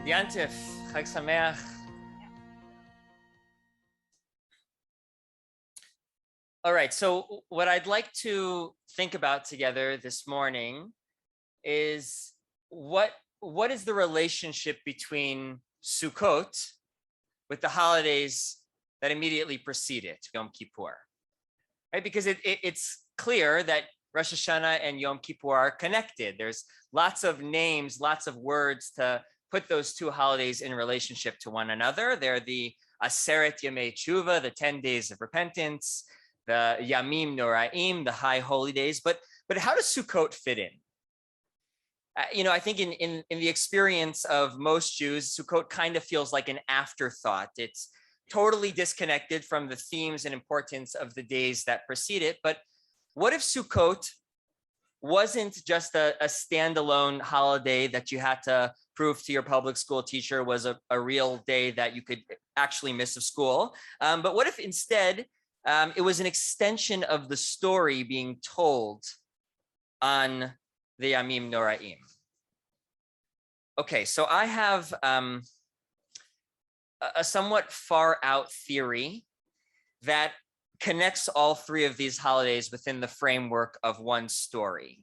Yantif, Chag Sameach. All right, so what I'd like to think about together this morning is what is the relationship between Sukkot with the holidays that immediately precede it, Yom Kippur, right? Because it's clear that Rosh Hashanah and Yom Kippur are connected. There's lots of names, lots of words to put those two holidays in relationship to one another. They're the Aseret Yemei Tshuva, the 10 days of repentance, the Yamim Noraim, the high holy days. But how does Sukkot fit in? I think in the experience of most Jews, Sukkot kind of feels like an afterthought. It's totally disconnected from the themes and importance of the days that precede it. But what if Sukkot wasn't just a standalone holiday that you had to prove to your public school teacher was a real day that you could actually miss of school? But what if instead it was an extension of the story being told on the Yamim Noraim? Okay, so I have a somewhat far out theory that connects all three of these holidays within the framework of one story.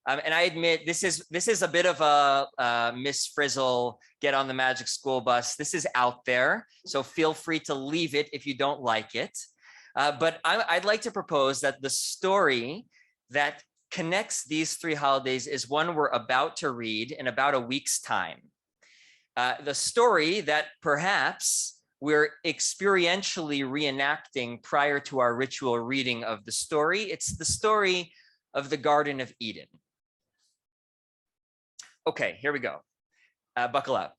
And I admit this is a bit of a Miss Frizzle, get on the magic school bus. This is out there, so feel free to leave it if you don't like it. But I'd like to propose that the story that connects these three holidays is one we're about to read in about a week's time. The story that perhaps we're experientially reenacting prior to our ritual reading of the story. It's the story of the Garden of Eden. Okay, here we go. Buckle up.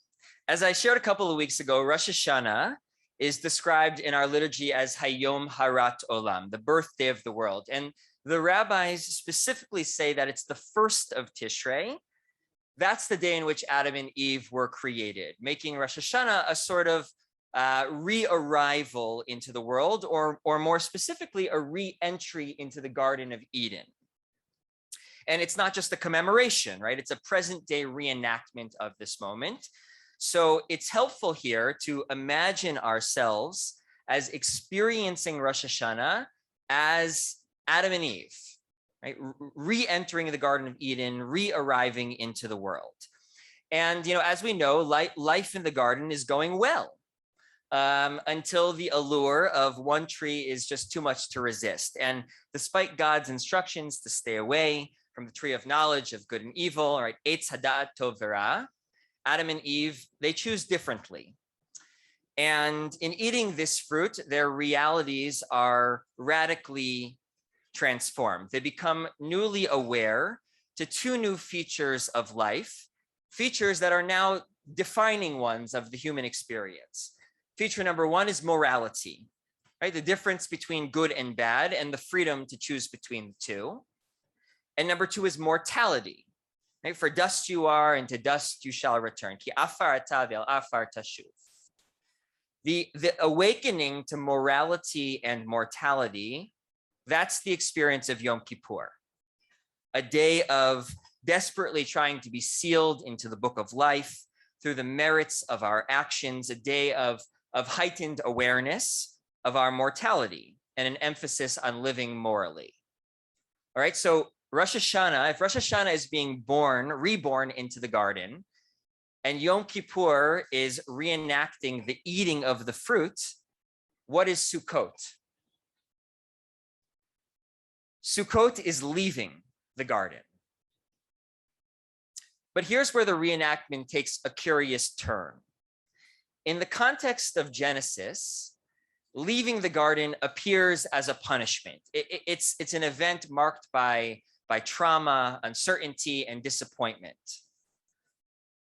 As I shared a couple of weeks ago, Rosh Hashanah is described in our liturgy as Hayom Harat Olam, the birthday of the world. And the rabbis specifically say that it's the first of Tishrei. That's the day in which Adam and Eve were created, making Rosh Hashanah a sort of re-arrival into the world, or more specifically, a re-entry into the Garden of Eden. And it's not just a commemoration, right? It's a present day reenactment of this moment. So it's helpful here to imagine ourselves as experiencing Rosh Hashanah as Adam and Eve, right? Re-entering the Garden of Eden, re-arriving into the world. And, as we know, life in the garden is going well. Until the allure of one tree is just too much to resist. And despite God's instructions to stay away from the tree of knowledge of good and evil, right? Eitz Hadat Tov V'Ra, Adam and Eve, they choose differently. And in eating this fruit, their realities are radically transformed. They become newly aware to two new features of life, features that are now defining ones of the human experience. Feature number one is morality, right? The difference between good and bad and the freedom to choose between the two. And number two is mortality, right? For dust you are, and to dust you shall return. Ki afar ata ve'el afar tashuv. The awakening to morality and mortality, that's the experience of Yom Kippur, a day of desperately trying to be sealed into the book of life through the merits of our actions, a day of heightened awareness of our mortality and an emphasis on living morally. All right, so Rosh Hashanah, if Rosh Hashanah is being reborn into the garden, and Yom Kippur is reenacting the eating of the fruit, what is Sukkot? Sukkot is leaving the garden. But here's where the reenactment takes a curious turn. In the context of Genesis, leaving the garden appears as a punishment. It's an event marked by trauma, uncertainty, and disappointment.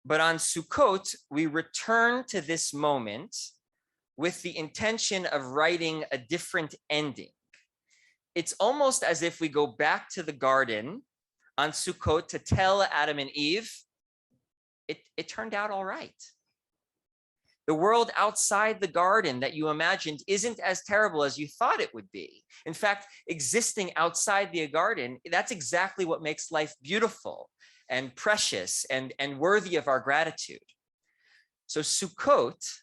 But on Sukkot, we return to this moment with the intention of writing a different ending. It's almost as if we go back to the garden on Sukkot to tell Adam and Eve, it turned out all right. The world outside the garden that you imagined isn't as terrible as you thought it would be. In fact, existing outside the garden, that's exactly what makes life beautiful and precious and worthy of our gratitude. So Sukkot,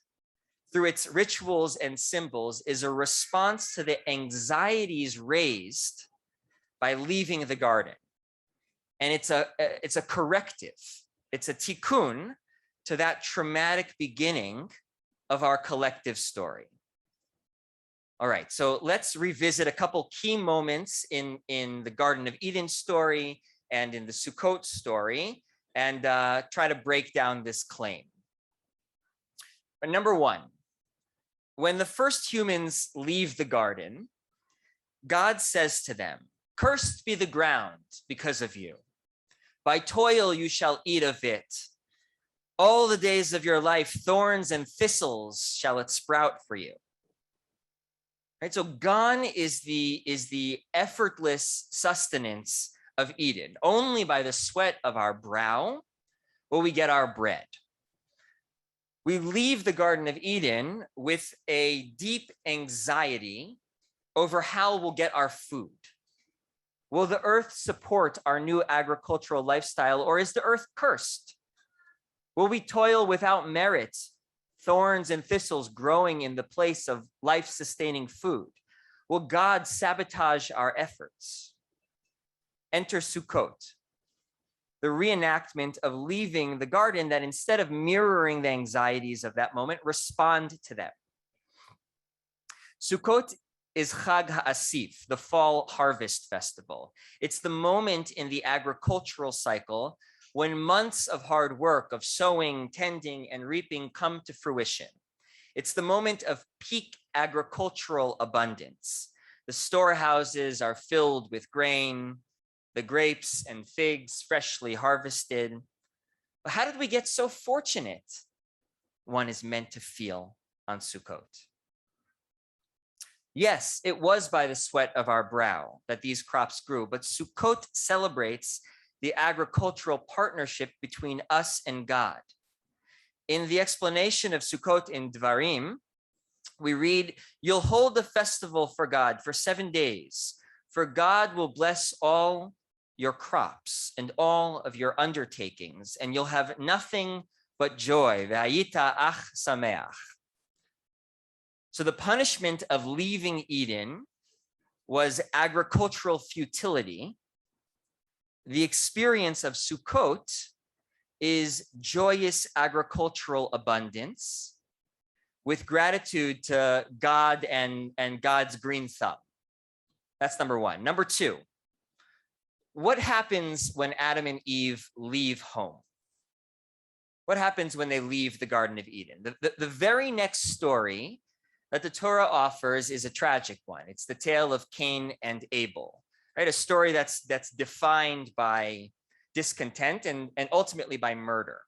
through its rituals and symbols, is a response to the anxieties raised by leaving the garden. And it's a corrective. It's a tikkun to that traumatic beginning of our collective story. All right, so let's revisit a couple key moments in the Garden of Eden story and in the Sukkot story, and try to break down this claim. But number one, when the first humans leave the garden, God says to them, "Cursed be the ground because of you. By toil you shall eat of it. All the days of your life, thorns and thistles shall it sprout for you." Right? So gone is the effortless sustenance of Eden. Only by the sweat of our brow will we get our bread. We leave the Garden of Eden with a deep anxiety over how we'll get our food. Will the earth support our new agricultural lifestyle, or is the earth cursed? Will we toil without merit, thorns and thistles growing in the place of life-sustaining food? Will God sabotage our efforts? Enter Sukkot, the reenactment of leaving the garden that, instead of mirroring the anxieties of that moment, respond to them. Sukkot is Chag HaAsif, the fall harvest festival. It's the moment in the agricultural cycle when months of hard work, of sowing, tending, and reaping come to fruition. It's the moment of peak agricultural abundance. The storehouses are filled with grain, the grapes and figs freshly harvested. But how did we get so fortunate? One is meant to feel on Sukkot. Yes, it was by the sweat of our brow that these crops grew, but Sukkot celebrates the agricultural partnership between us and God. In the explanation of Sukkot in Dvarim, we read, "You'll hold a festival for God for 7 days, for God will bless all your crops and all of your undertakings, and you'll have nothing but joy." Ve'ayita ach sameach. So the punishment of leaving Eden was agricultural futility. The experience of Sukkot is joyous agricultural abundance with gratitude to God and God's green thumb. That's number one. Number two, what happens when Adam and Eve leave home? What happens when they leave the Garden of Eden? The very next story that the Torah offers is a tragic one. It's the tale of Cain and Abel, right? A story that's defined by discontent and ultimately by murder.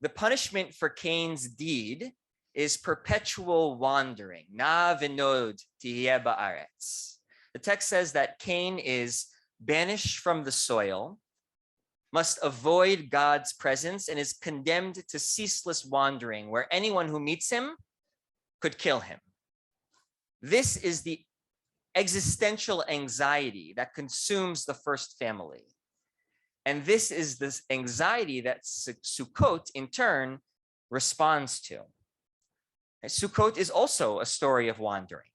The punishment for Cain's deed is perpetual wandering. Na v'nod tihye ba'aretz. The text says that Cain is banished from the soil, must avoid God's presence, and is condemned to ceaseless wandering, where anyone who meets him could kill him. This is the existential anxiety that consumes the first family. And this is this anxiety that Sukkot, in turn, responds to. Sukkot is also a story of wandering.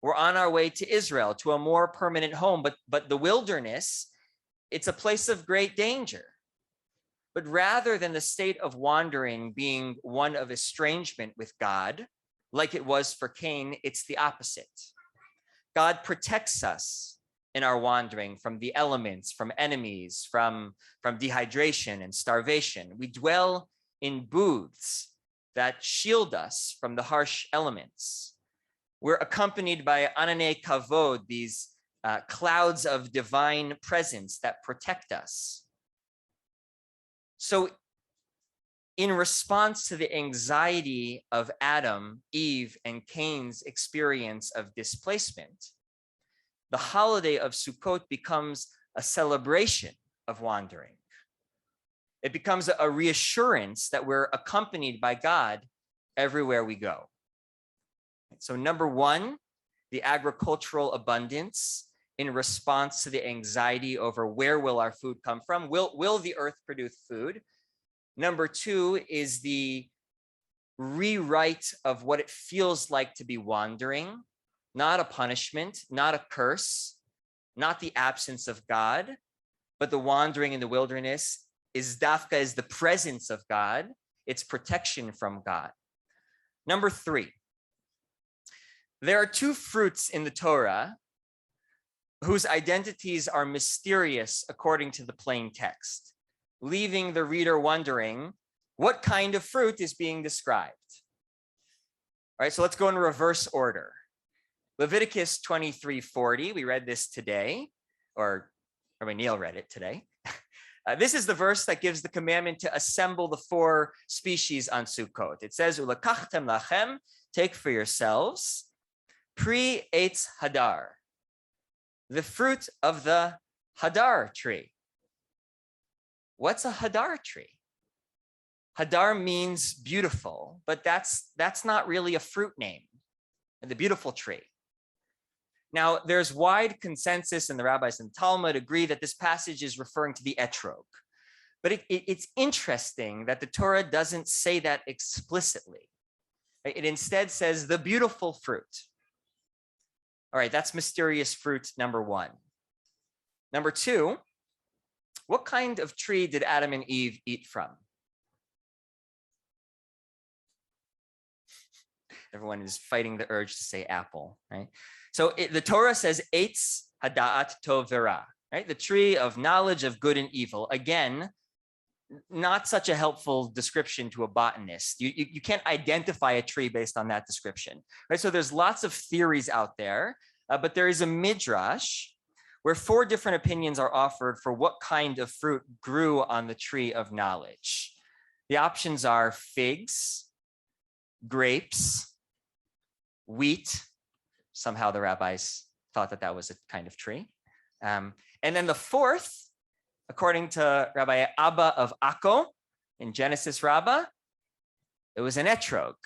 We're on our way to Israel, to a more permanent home, but the wilderness, it's a place of great danger. But rather than the state of wandering being one of estrangement with God, like it was for Cain, it's the opposite. God protects us in our wandering from the elements, from enemies, from dehydration and starvation. We dwell in booths that shield us from the harsh elements. We're accompanied by ananei kavod, these clouds of divine presence that protect us. So in response to the anxiety of Adam, Eve, and Cain's experience of displacement, the holiday of Sukkot becomes a celebration of wandering. It becomes a reassurance that we're accompanied by God everywhere we go. So number one, the agricultural abundance in response to the anxiety over where will our food come from? Will the earth produce food? Number 2 is the rewrite of what it feels like to be wandering, not a punishment, not a curse, not the absence of God, but the wandering in the wilderness is the presence of God, it's protection from God. Number 3, there are 2 fruits in the Torah whose identities are mysterious according to the plain text, leaving the reader wondering what kind of fruit is being described. All right, so let's go in reverse order. Leviticus 23:40, we read this today, or Rabbi Neil read it today. This is the verse that gives the commandment to assemble the 4 species on Sukkot. It says, "Ulakachtem lachem," take for yourselves, pre-eitz hadar, the fruit of the hadar tree. What's a hadar tree? Hadar means beautiful, but that's not really a fruit name, the beautiful tree. Now, there's wide consensus, and the rabbis and Talmud agree that this passage is referring to the etrog. But it's interesting that the Torah doesn't say that explicitly. It instead says the beautiful fruit. All right, that's mysterious fruit number 1. Number 2, what kind of tree did Adam and Eve eat from? Everyone is fighting the urge to say apple, right? So the Torah says, Eitz hada'at tov v'ra, right? The tree of knowledge of good and evil. Again, not such a helpful description to a botanist. You can't identify a tree based on that description, right? So there's lots of theories out there, but there is a midrash where 4 different opinions are offered for what kind of fruit grew on the tree of knowledge. The options are figs, grapes, wheat. Somehow the rabbis thought that was a kind of tree. And then the 4th, according to Rabbi Abba of Akko in Genesis Rabbah, it was an etrog.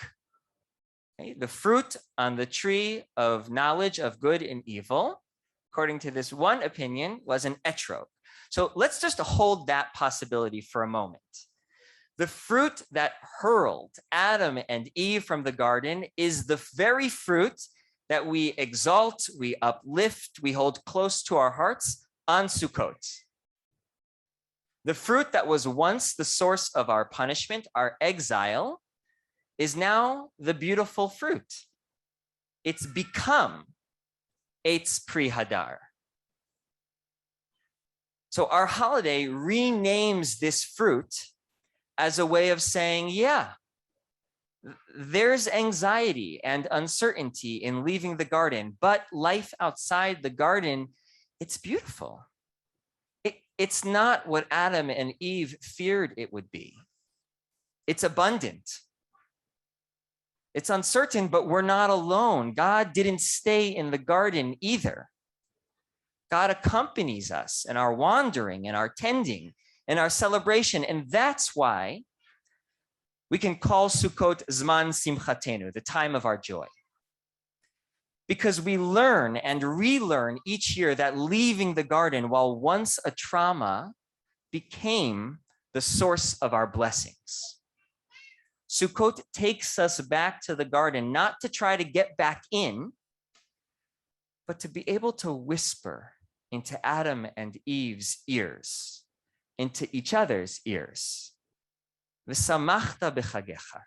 Okay? The fruit on the tree of knowledge of good and evil, according to this one opinion, was an etrog. So let's just hold that possibility for a moment. The fruit that hurled Adam and Eve from the garden is the very fruit that we exalt, we uplift, we hold close to our hearts on Sukkot. The fruit that was once the source of our punishment, our exile, is now the beautiful fruit. It's become Eitz Pri Hadar. So our holiday renames this fruit as a way of saying, yeah, there's anxiety and uncertainty in leaving the garden, but life outside the garden, it's beautiful. It's not what Adam and Eve feared it would be. It's abundant. It's uncertain, but we're not alone. God didn't stay in the garden either. God accompanies us in our wandering, in our tending, in our celebration. And that's why we can call Sukkot Zman Simchatenu, the time of our joy. Because we learn and relearn each year that leaving the garden, while once a trauma, became the source of our blessings. Sukkot takes us back to the garden, not to try to get back in, but to be able to whisper into Adam and Eve's ears, into each other's ears. V'samachta b'chagecha.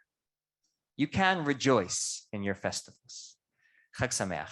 You can rejoice in your festivals. Chag Sameach.